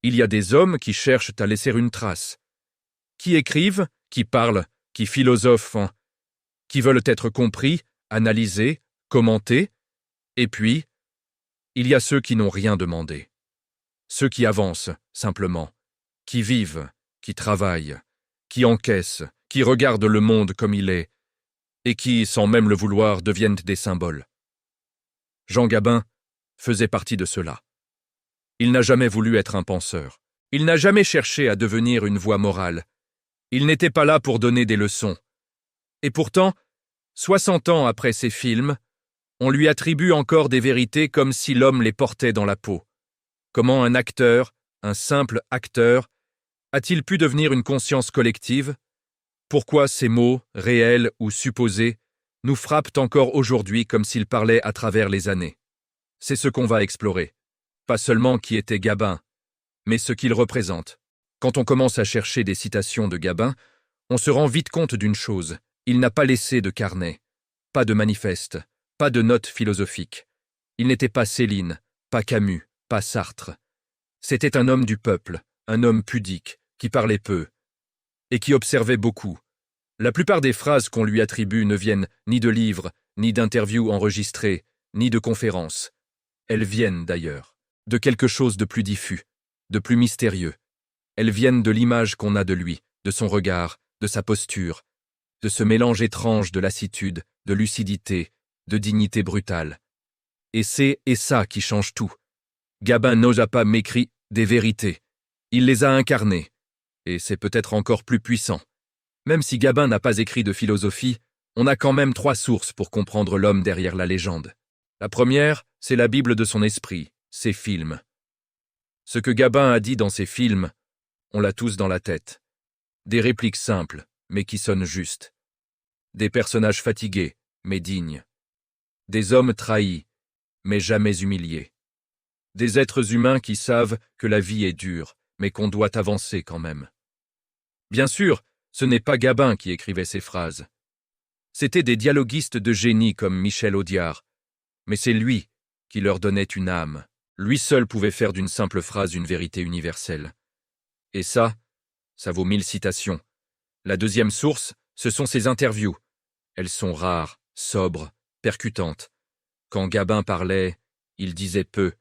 Il y a des hommes qui cherchent à laisser une trace, qui écrivent, qui parlent, qui philosophent, qui veulent être compris, analysés, commentés, et puis, il y a ceux qui n'ont rien demandé. Ceux qui avancent, simplement, qui vivent, qui travaillent, qui encaissent, qui regardent le monde comme il est, et qui, sans même le vouloir, deviennent des symboles. Jean Gabin faisait partie de ceux-là. Il n'a jamais voulu être un penseur. Il n'a jamais cherché à devenir une voix morale. Il n'était pas là pour donner des leçons. Et pourtant, 60 ans après ses films, on lui attribue encore des vérités comme si l'homme les portait dans la peau. Comment un acteur, un simple acteur, a-t-il pu devenir une conscience collective? Pourquoi ces mots, réels ou supposés, nous frappent encore aujourd'hui comme s'ils parlaient à travers les années? C'est ce qu'on va explorer. Pas seulement qui était Gabin, mais ce qu'il représente. Quand on commence à chercher des citations de Gabin, on se rend vite compte d'une chose. Il n'a pas laissé de carnet, pas de manifeste, pas de notes philosophiques. Il n'était pas Céline, pas Camus, pas Sartre. C'était un homme du peuple, un homme pudique, qui parlait peu, et qui observait beaucoup. La plupart des phrases qu'on lui attribue ne viennent ni de livres, ni d'interviews enregistrées, ni de conférences. Elles viennent, d'ailleurs, de quelque chose de plus diffus, de plus mystérieux. Elles viennent de l'image qu'on a de lui, de son regard, de sa posture, de ce mélange étrange de lassitude, de lucidité, de dignité brutale. Et c'est ça qui change tout. Gabin n'osa pas m'écrire des vérités. Il les a incarnées. Et c'est peut-être encore plus puissant. Même si Gabin n'a pas écrit de philosophie, on a quand même 3 sources pour comprendre l'homme derrière la légende. La première, c'est la Bible de son esprit, ses films. Ce que Gabin a dit dans ses films, on l'a tous dans la tête. Des répliques simples, mais qui sonnent justes. Des personnages fatigués, mais dignes. Des hommes trahis, mais jamais humiliés. Des êtres humains qui savent que la vie est dure, mais qu'on doit avancer quand même. Bien sûr, ce n'est pas Gabin qui écrivait ces phrases. C'étaient des dialoguistes de génie comme Michel Audiard, mais c'est lui qui leur donnait une âme. Lui seul pouvait faire d'une simple phrase une vérité universelle. Et ça vaut 1000 citations. La deuxième source, ce sont ses interviews. Elles sont rares, sobres, percutantes. Quand Gabin parlait, il disait peu,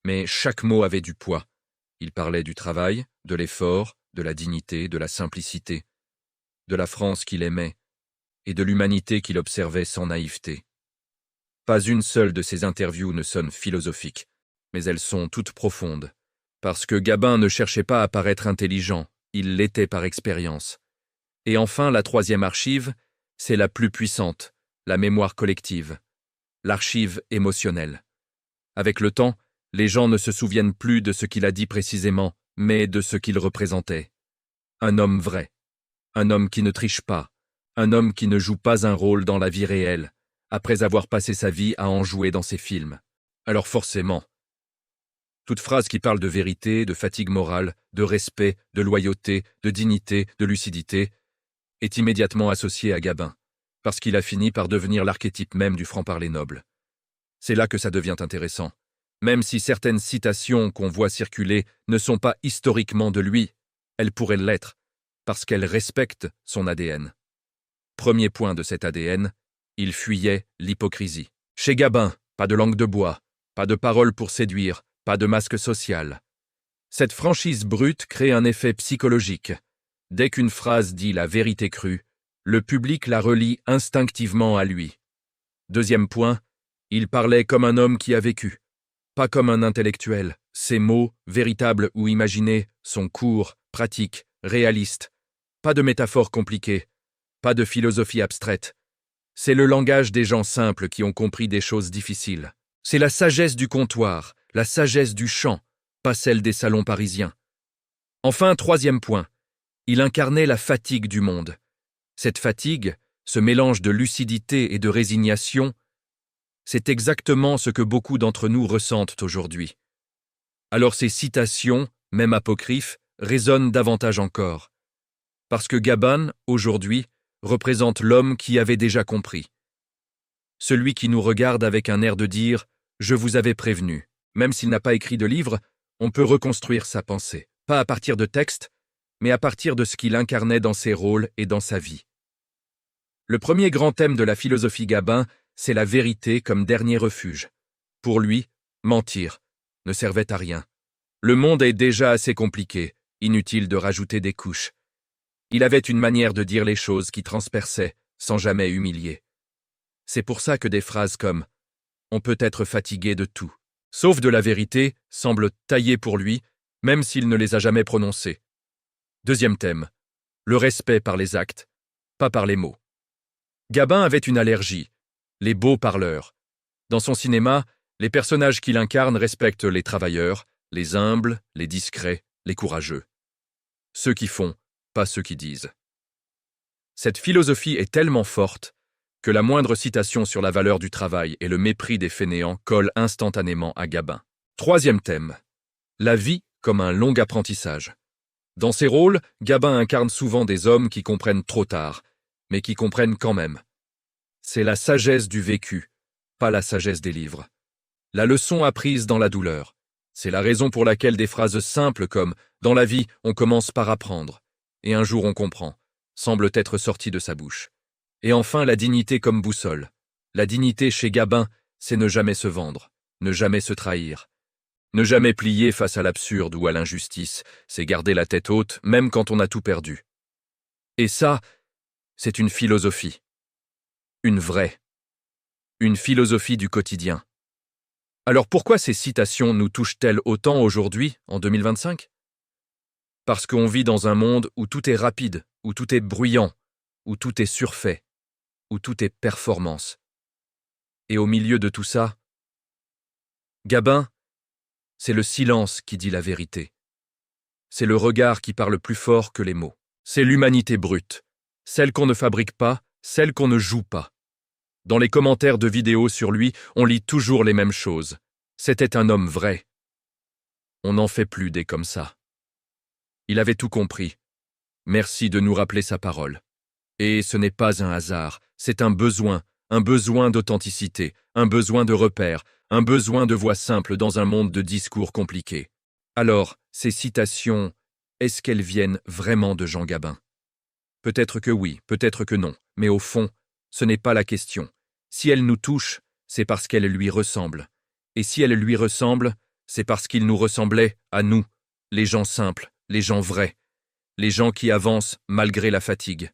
mais chaque mot avait du poids. Il parlait du travail, de l'effort, de la dignité, de la simplicité, de la France qu'il aimait, et de l'humanité qu'il observait sans naïveté. Pas une seule de ces interviews ne sonne philosophique, mais elles sont toutes profondes, parce que Gabin ne cherchait pas à paraître intelligent, il l'était par expérience. Et enfin, la troisième archive, c'est la plus puissante, la mémoire collective, l'archive émotionnelle. Avec le temps, les gens ne se souviennent plus de ce qu'il a dit précisément, mais de ce qu'il représentait. Un homme vrai, un homme qui ne triche pas, un homme qui ne joue pas un rôle dans la vie réelle, après avoir passé sa vie à en jouer dans ses films. Alors forcément, toute phrase qui parle de vérité, de fatigue morale, de respect, de loyauté, de dignité, de lucidité, est immédiatement associée à Gabin, parce qu'il a fini par devenir l'archétype même du franc-parler noble. C'est là que ça devient intéressant. Même si certaines citations qu'on voit circuler ne sont pas historiquement de lui, elles pourraient l'être, parce qu'elles respectent son ADN. Premier point de cet ADN, il fuyait l'hypocrisie. Chez Gabin, pas de langue de bois, pas de paroles pour séduire, pas de masque social. Cette franchise brute crée un effet psychologique. Dès qu'une phrase dit la vérité crue, le public la relie instinctivement à lui. Deuxième point, il parlait comme un homme qui a vécu, pas comme un intellectuel. Ses mots, véritables ou imaginés, sont courts, pratiques, réalistes. Pas de métaphores compliquées, pas de philosophie abstraite. C'est le langage des gens simples qui ont compris des choses difficiles. C'est la sagesse du comptoir, la sagesse du champ, pas celle des salons parisiens. Enfin, troisième point, il incarnait la fatigue du monde. Cette fatigue, ce mélange de lucidité et de résignation, c'est exactement ce que beaucoup d'entre nous ressentent aujourd'hui. Alors ces citations, même apocryphes, résonnent davantage encore. Parce que Gabin, aujourd'hui, représente l'homme qui avait déjà compris. Celui qui nous regarde avec un air de dire « Je vous avais prévenu ». Même s'il n'a pas écrit de livre, On peut reconstruire sa pensée, pas à partir de textes, mais à partir de ce qu'il incarnait dans ses rôles et dans sa vie. Le premier grand thème de la philosophie Gabin, c'est la vérité comme dernier refuge. Pour lui, mentir ne servait à rien. Le monde est déjà assez compliqué, inutile de rajouter des couches. Il avait une manière de dire les choses qui transperçait, sans jamais humilier. C'est pour ça que des phrases comme « on peut être fatigué de tout », sauf de la vérité, semblent taillées pour lui, même s'il ne les a jamais prononcées. Deuxième thème, le respect par les actes, pas par les mots. Gabin avait une allergie, les beaux parleurs. Dans son cinéma, les personnages qu'il incarne respectent les travailleurs, les humbles, les discrets, les courageux. Ceux qui font, pas ceux qui disent. Cette philosophie est tellement forte que la moindre citation sur la valeur du travail et le mépris des fainéants colle instantanément à Gabin. Troisième thème, la vie comme un long apprentissage. Dans ses rôles, Gabin incarne souvent des hommes qui comprennent trop tard, mais qui comprennent quand même. C'est la sagesse du vécu, pas la sagesse des livres. La leçon apprise dans la douleur. C'est la raison pour laquelle des phrases simples comme « dans la vie, on commence par apprendre » et « un jour on comprend » semblent être sorties de sa bouche. Et enfin, la dignité comme boussole. La dignité chez Gabin, c'est ne jamais se vendre, ne jamais se trahir. Ne jamais plier face à l'absurde ou à l'injustice, c'est garder la tête haute même quand on a tout perdu. Et ça, c'est une philosophie. Une vraie. Une philosophie du quotidien. Alors pourquoi ces citations nous touchent-elles autant aujourd'hui, en 2025 ? Parce qu'on vit dans un monde où tout est rapide, où tout est bruyant, où tout est surfait, où tout est performance. Et au milieu de tout ça, Gabin, c'est le silence qui dit la vérité. C'est le regard qui parle plus fort que les mots. C'est l'humanité brute, celle qu'on ne fabrique pas, celle qu'on ne joue pas. Dans les commentaires de vidéos sur lui, on lit toujours les mêmes choses. C'était un homme vrai. On n'en fait plus des comme ça. Il avait tout compris. Merci de nous rappeler sa parole. Et ce n'est pas un hasard, c'est un besoin d'authenticité, un besoin de repères, un besoin de voix simple dans un monde de discours compliqués. Alors, ces citations, est-ce qu'elles viennent vraiment de Jean Gabin ? Peut-être que oui, peut-être que non, mais au fond, ce n'est pas la question. Si elle nous touche, c'est parce qu'elle lui ressemble. Et si elle lui ressemble, c'est parce qu'il nous ressemblait à nous, les gens simples, les gens vrais, les gens qui avancent malgré la fatigue.